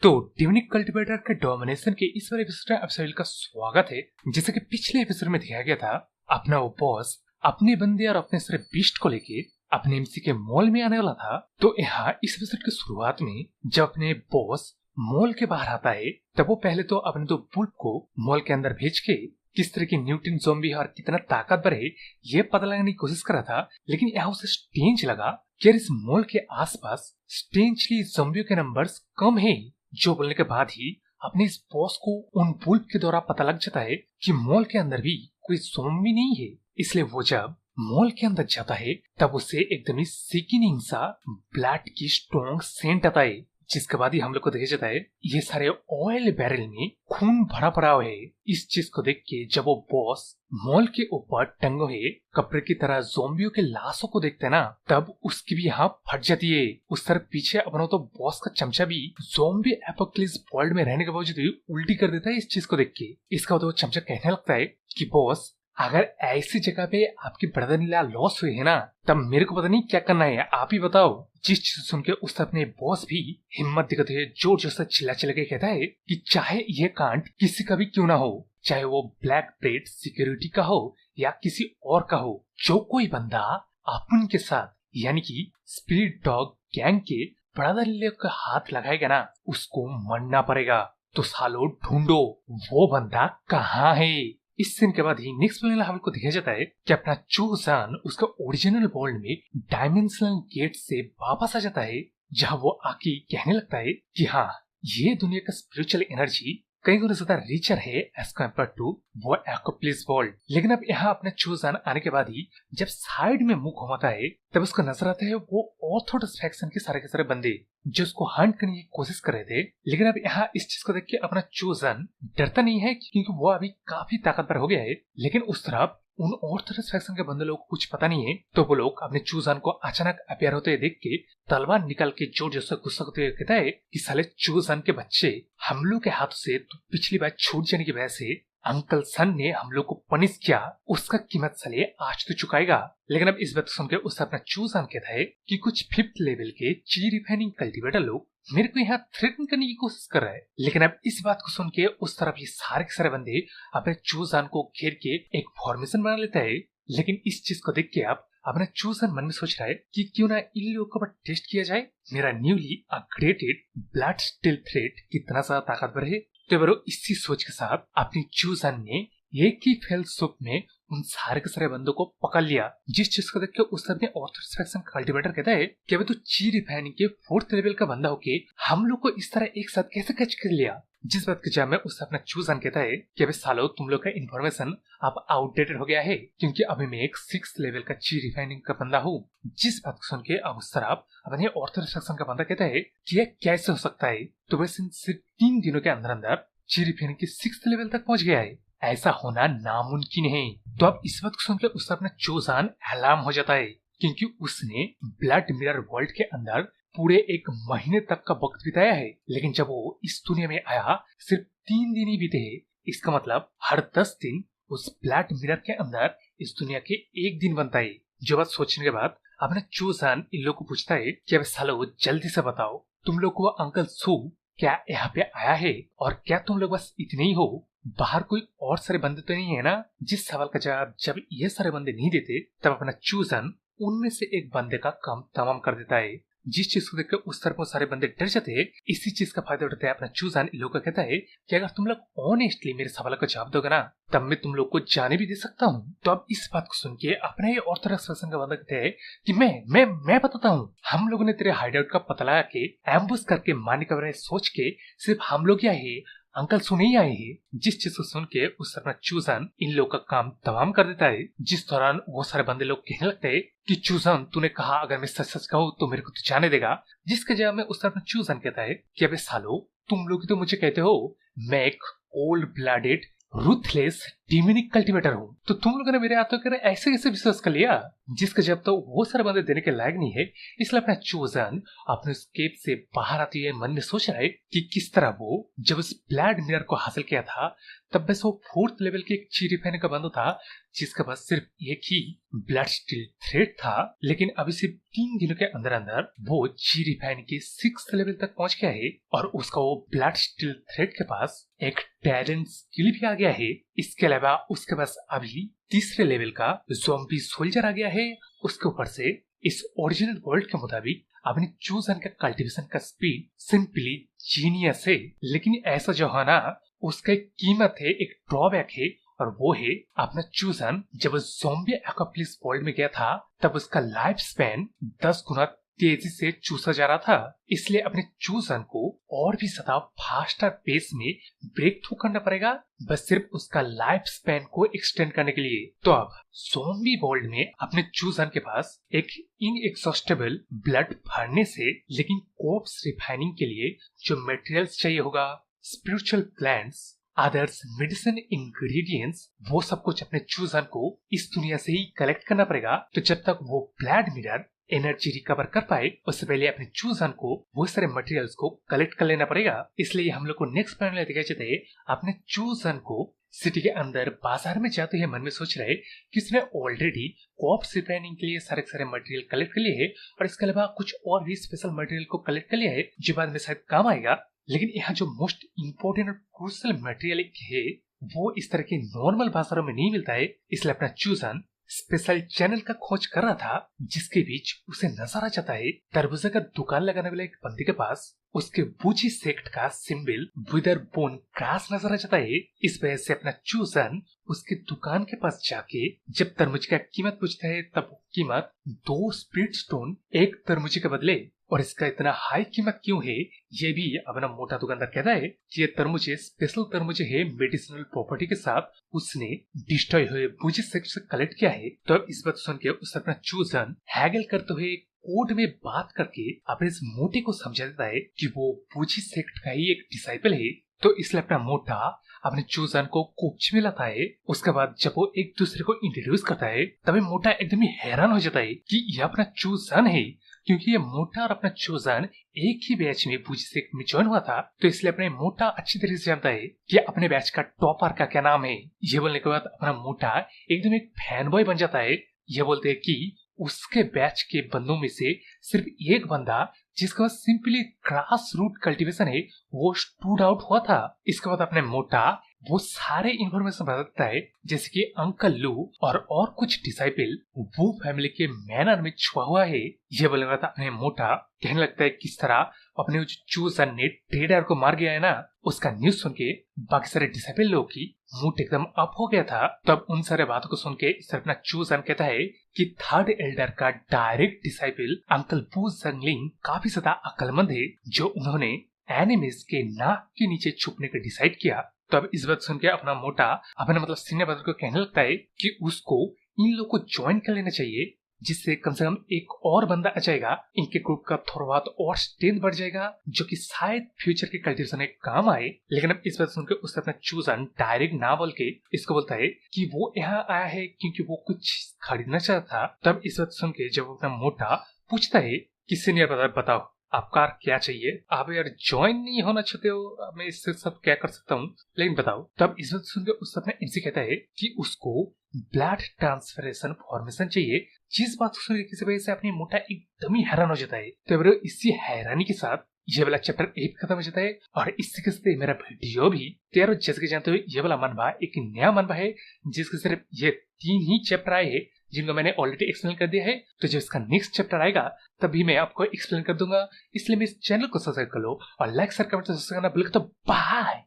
तो ड्यूनिक कल्टीवेटर के डोमिनेशन के इस वाले एपिसोड का स्वागत है। जैसे कि पिछले एपिसोड में दिखाया गया था, अपना वो बॉस अपने बंदे और अपने सारे बीस्ट को लेके अपने एमसी के मॉल में आने वाला था। तो यहाँ इस एपिसोड की शुरुआत में जब अपने बॉस मॉल के बाहर आता है, तब वो पहले तो अपने दो बुल्ब को मॉल के अंदर भेज के किस तरह की न्यूटन ज़ॉम्बी और कितना ताकतवर है ये पता लगाने की कोशिश कर रहा था। लेकिन यहाँ उसे स्ट्रेंज लगा कि इस मॉल के आसपास स्ट्रेंजली ज़ॉम्बियों के नंबर्स कम है। जो बोलने के बाद ही अपने इस बॉस को उन बुल्ब के द्वारा पता लग जाता है कि मॉल के अंदर भी कोई ज़ॉम्बी नहीं है। इसलिए वो जब मॉल के अंदर जाता है तब उसे एकदम ही सीकिनिंग सा ब्लड की स्ट्रॉन्ग सेंट आता है। जिसके बाद ही हम लोग को देखा जाता है ये सारे ऑयल बैरल में खून भरा पड़ा हुआ है। इस चीज को देख के जब वो बॉस मॉल के ऊपर टंगे हुए कपड़े की तरह ज़ॉम्बियों के लाशों को देखते हैं ना, तब उसकी भी यहाँ फट जाती है। उस तरफ पीछे अपना तो बॉस का चमचा भी ज़ॉम्बी एपोकलिप्स वर्ल्ड में रहने के बावजूद भी उल्टी कर देता है इस चीज को देख के। इसका वो चमचा कहने लगता है कि बॉस, अगर ऐसी जगह पे आपकी ब्रदर इन लॉ लॉस हुई है ना, तब मेरे को पता नहीं क्या करना है, आप ही बताओ। जिस चीज सुन के उस अपने बॉस भी हिम्मत दिखाते हुए जोर जोर से चिल्ला चिल्ला के कहता है कि चाहे ये कांड किसी का भी क्यों ना हो, चाहे वो ब्लैक ब्रेड सिक्योरिटी का हो या किसी और का हो, जो कोई बंदा अपन के साथ यानी कि स्पिरिट डॉग गैंग के ब्रदर इन लॉ का हाथ लगाएगा ना, उसको मरना पड़ेगा। तो सालो ढूंढो वो बंदा कहाँ है। इस सीन के बाद ही नेक्स्ट पैनल हम को दिखाया जाता है कि अपना चोजान उसका ओरिजिनल वर्ल्ड में डायमेंशनल गेट से वापस आ जाता है, जहां वो आके कहने लगता है कि हाँ, ये दुनिया का स्पिरिचुअल एनर्जी कई गुना ज्यादा रिचर है एज कम्पेयर टू वो एकोप्लिस वर्ल्ड। लेकिन अब यहाँ अपना चोजान आने के बाद ही जब साइड में मुंह घुमाता है तब उसको नजर आता है वो ऑर्थोडॉक्स फैक्शन के सारे बंदे जो उसको हंट करने की कोशिश कर रहे थे। लेकिन अब यहाँ इस चीज को देख के अपना चोजान डरता नहीं है क्योंकि वो अभी काफी ताकतवर हो गया है। लेकिन उस तरफ उन ऑर्थोडॉक्स फैक्शन के बंदे लोगों को कुछ पता नहीं है, तो वो लोग अपने चूजान को अचानक अपियर होते हुए देख के तलवार निकाल के जोर जोर से गुस्सा करते हुए कहता है कि साले चूजान के बच्चे, हम लोग के हाथ से तो पिछली बार छूट जाने की वजह से अंकल सन ने हम लोग को पनिश किया, उसका कीमत साले आज तो चुकाएगा। लेकिन अब इस बात सुन के उससे अपना चूजान कहता है कि कुछ 5th लेवल के ची रिफाइनिंग कल्टीवेटर लोग मेरे को यहाँ थ्रेटन करने की कोशिश कर रहा है। लेकिन अब इस बात को सुन के उस तरफ ये सारे के सारे बंदे अपने चूजान को घेर के एक फॉर्मेशन बना लेता है। लेकिन इस चीज को देख के आप अपना चूजान मन में सोच रहा है कि क्यों ना इन लोगों का टेस्ट किया जाए, मेरा newly upgraded blood steel thread कितना ज्यादा ताकतवर है। तो बरो इसी सोच के साथ अपनी चूजान ने एक ही फेल सूप में उन सारे के सारे बंदों को पकड़ लिया। जिस चीज को देख के उस अपने ऑर्थोडॉक्स फैक्शन कल्टीवेटर कहता है कि अबे तू ची रिफाइनिंग के 4th लेवल का बंदा होके हम लोग को इस तरह एक साथ कैसे कैच कर लिया। जिस बात के जवाब में उससे अपना चूजान कहता है कि अबे सालो, तुम लोग का इन्फॉर्मेशन अब आउटडेटेड हो गया है क्योंकि अभी मैं एक 6th लेवल का ची रिफाइनिंग का बंदा हूँ। जिस बात को सुन के अब उस तरफ अपने ऑर्थोडॉक्स फैक्शन का बंदा कहता है कि यह कैसे हो सकता है, तो वैसे सिर्फ 3 दिनों के अंदर अंदर ची रिफाइनिंग के 6th लेवल तक पहुंच गया है, ऐसा होना नामुमकिन है। तो अब इस बात को सुनकर उससे अपना चोजान अलार्म हो जाता है क्योंकि उसने ब्लड मिरर वर्ल्ड के अंदर पूरे 1 महीने तक का वक्त बिताया है। लेकिन जब वो इस दुनिया में आया सिर्फ 3 दिन ही बीते हैं। इसका मतलब हर 10 दिन उस ब्लड मिरर के अंदर इस दुनिया के 1 दिन बनता है। जो बात सोचने के बाद अपना चोजान इन लोग को पूछता है कि अब सालो जल्दी से बताओ, तुम लोग को अंकल सू क्या यहाँ पे आया है और क्या तुम लोग बस इतने ही हो, बाहर कोई और सारे बंदे तो नहीं है ना। जिस सवाल का जवाब जब ये सारे बंदे नहीं देते तब अपना चूजन उनमें से एक बंदे का काम तमाम कर देता है। जिस चीज को देखकर उस तरफ वो सारे बंदे डर जाते हैं। इसी चीज का फायदा उठाते हैं अपना चूजन इन लोग को कहता है कि अगर तुम लोग ऑनेस्टली मेरे सवाल का जवाब दोगे ना, तब मैं तुम लोग को जाने भी दे सकता हूँ। तो अब इस बात को सुन के अपना ये ऑर्थोडॉक्स फैशन का बंदा कहते हैं कि मैं बताता हूँ, हम लोगों ने तेरे हाइडआउट का पता लगा के एम्बुश करके मारने का बारे सोच के सिर्फ हम लोग या है अंकल सुन ही आए हैं। जिस चीज को सुन के उस अपना चूजान इन लोग का काम तमाम कर देता है। जिस दौरान वो सारे बंदे लोग कहने लगते हैं कि चूजान, तूने कहा अगर मैं सच सच कहूँ तो मेरे को तू जाने देगा। जिसके जवाब में उस अपना चूजान कहता है कि अबे सालो, तुम लोग तो मुझे कहते हो मैं एक cold blooded ruthless demonic cultivator हूँ। तो तुम लोगों ने मेरे हाथों के ऐसे कैसे विश्वास कर लिया, जिसका जब तो वो सारे बंदे देने के लायक नहीं है। इसलिए अपना चोजन अपने उस केप से बाहर आते हुए मन में सोच रहा है कि किस तरह वो जब उस ब्लड मिरर को हासिल किया था तब बस वो 4th लेवल के एक ची रिफाइनर का बंदा था जिसका पास सिर्फ एक ही ब्लड स्टील थ्रेड था। लेकिन अभी सिर्फ 3 दिनों के अंदर अंदर वो ची रिफाइन के 6th लेवल तक पहुंच गया है और उसका वो ब्लड स्टील थ्रेड के पास एक टैलेंट स्किल भी आ गया है। इसके अलावा उसके पास अभी 3रे लेवल का ज़ॉम्बी सोल्जर आ गया है। उसके ऊपर से इस ओरिजिनल वर्ल्ड के मुताबिक अपने चूजन का कल्टीवेशन का स्पीड सिंपली जीनियस है। लेकिन ऐसा जो है ना, उसका एक कीमत है, एक ड्रॉबैक है, और वो है अपना चूजन जब ज़ॉम्बी एपोकैलिप्स वर्ल्ड में गया था तब उसका लाइफ स्पैन 10 गुना तेजी से चूसा जा रहा था। इसलिए अपने चूजन को और भी ज्यादा फास्टर पेस में ब्रेक थ्रू करना पड़ेगा, बस सिर्फ उसका लाइफ स्पैन को एक्सटेंड करने के लिए। तो अब ज़ॉम्बी वर्ल्ड में अपने चूजन के पास एक इनएग्जॉस्टेबल ब्लड भरने से लेकिन कोर्प्स रिफाइनिंग के लिए जो मटेरियल्स चाहिए होगा, spiritual plants, others medicine ingredients, वो सब कुछ अपने चूजन को इस दुनिया से ही कलेक्ट करना पड़ेगा। तो जब तक वो ब्लड मिरर एनर्जी रिकवर कर पाए उससे पहले अपने चूजन को वो सारे मटेरियल्स को कलेक्ट कर लेना पड़ेगा। इसलिए हम लोग को नेक्स्ट पैनल में दिखाई जाता है अपने चूजन को सिटी के अंदर बाजार में जाते हुए मन में सोच रहे कि उसने ऑलरेडी कॉप्स रिपेयरिंग के लिए सारे मटेरियल कलेक्ट कर लिए है और इसके अलावा कुछ और भी स्पेशल मटेरियल को कलेक्ट कर लिया है जो बाद में शायद काम आएगा। लेकिन यहाँ जो मोस्ट इम्पोर्टेंट और क्रूशियल मटेरियल है वो इस तरह के नॉर्मल बाजारों में नहीं मिलता है। इसलिए अपना चूजन स्पेशल चैनल का खोज कर रहा था जिसके बीच उसे नजर आ जाता है तरबूजा का दुकान लगाने वाले एक बंदे के पास उसके बूची सेक्ट का सिंबल विदर बोन क्रॉस नजर आ जाता है। इस वजह से अपना चूजन उसके दुकान के पास जाके जब तरबूज का कीमत पूछता है तब कीमत 2 स्पिरिट स्टोन एक तरबूज के बदले, और इसका इतना हाई कीमत क्यों है ये भी अपना मोटा दुकानदार कहता है कि ये तरबूज स्पेशल तरबूज है, मेडिसिनल प्रॉपर्टी के साथ उसने डिस्ट्रॉय हुए बूजी सेक्ट से कलेक्ट किया है। तो अब इस बात सुन के उसने अपना चूजन हैगल करते हुए कोड में बात करके अपने इस मोटे को समझा देता है कि वो बूजी सेक्ट का ही एक डिसाइपल है। तो इसलिए अपना मोटा अपने चूजन को कोच में लाता है। उसके बाद जब वो एक दूसरे को इंट्रोड्यूस करता है तभी मोटा एकदम ही हैरान हो जाता है कि ये अपना चूजन है, क्योंकि ये मोटा और अपना चूजन एक ही बैच में बूजी सेक्ट में ज्वाइन हुआ था। तो इसलिए अपने मोटा अच्छी तरह से जानता है कि अपने बैच का टॉपर का क्या नाम है। ये बोलने के बाद अपना मोटा एकदम एक फैन बॉय बन जाता है। ये बोलते हैं कि उसके बैच के बंदों में से सिर्फ एक बंदा जिसके पास सिंपली ग्रास रूट कल्टीवेशन है वो स्टूड आउट हुआ था। इसके बाद अपने मोटा वो सारे इन्फॉर्मेशन बताता है जैसे कि अंकल लू और कुछ डिसाइपल वो फैमिली के मैनर में छुआ हुआ है। ये बोलने वाला अपने मोटा कहने लगता है किस तरह अपने चूजन ने ट्रेडर को मार गया है ना। उसका न्यूज सुन के बाकी सारे डिसाइपल लोग की मूड एकदम अप हो गया था। तब उन सारे बातों को सुन के इस तरह अपना चूजन कहता है कि 3rd एल्डर का डायरेक्ट डिसाइपल अंकल पू जंगलिंग काफी ज्यादा अक्लमंद है जो उन्होंने एनिमीज के नाक के नीचे छुपने का डिसाइड किया। तो अब इस बात सुन के अपना मोटा अपने मतलब सीनियर ब्रदर को कहने लगता है कि उसको इन लोगों को ज्वाइन कर लेना चाहिए जिससे कम से कम एक और बंदा आ जाएगा, इनके ग्रुप का थोड़ा बहुत और स्ट्रेंथ बढ़ जाएगा जो कि शायद फ्यूचर के कल्टीवेशन में काम आए। लेकिन अब इस बात सुनकर उसने अपना चूजन डायरेक्ट ना बोल के इसको बोलता है कि वो यहाँ आया है क्योंकि वो कुछ खरीदना चाहता था। तब इस बात सुन के जब अपना मोटा पूछता है कि सीनियर ब्रदर बताओ आपका क्या चाहिए, आप यार ज्वाइन नहीं होना चाहते हो, मैं इससे सब क्या कर सकता हूँ, लेकिन बताओ। तब इस बात सुनकर उसने अपना एमसी कहता है कि उसको ब्लड ट्रांसफरेशन फॉर्मेशन चाहिए, जिस बात को सुन किसी वजह से अपनी मोटा एकदम ही हैरान हो जाता है। तो इसी हैरानी के साथ ये वाला चैप्टर 8 खत्म हो जाता है और इससे के साथ मेरा वीडियो भी तैयार। जैसे कि जानते हो ये वाला मनवा एक नया मनवा है जिसके सिर्फ ये 3 ही चैप्टर आए हैं जिनको मैंने ऑलरेडी एक्सप्लेन कर दिया है। तो जब इसका नेक्स्ट चैप्टर आएगा तभी मैं आपको एक्सप्लेन कर दूंगा। इसलिए मैं इस चैनल को सब्सक्राइब कर लो और लाइक शेयर कमेंट करना बिल्कुल। तो बाय।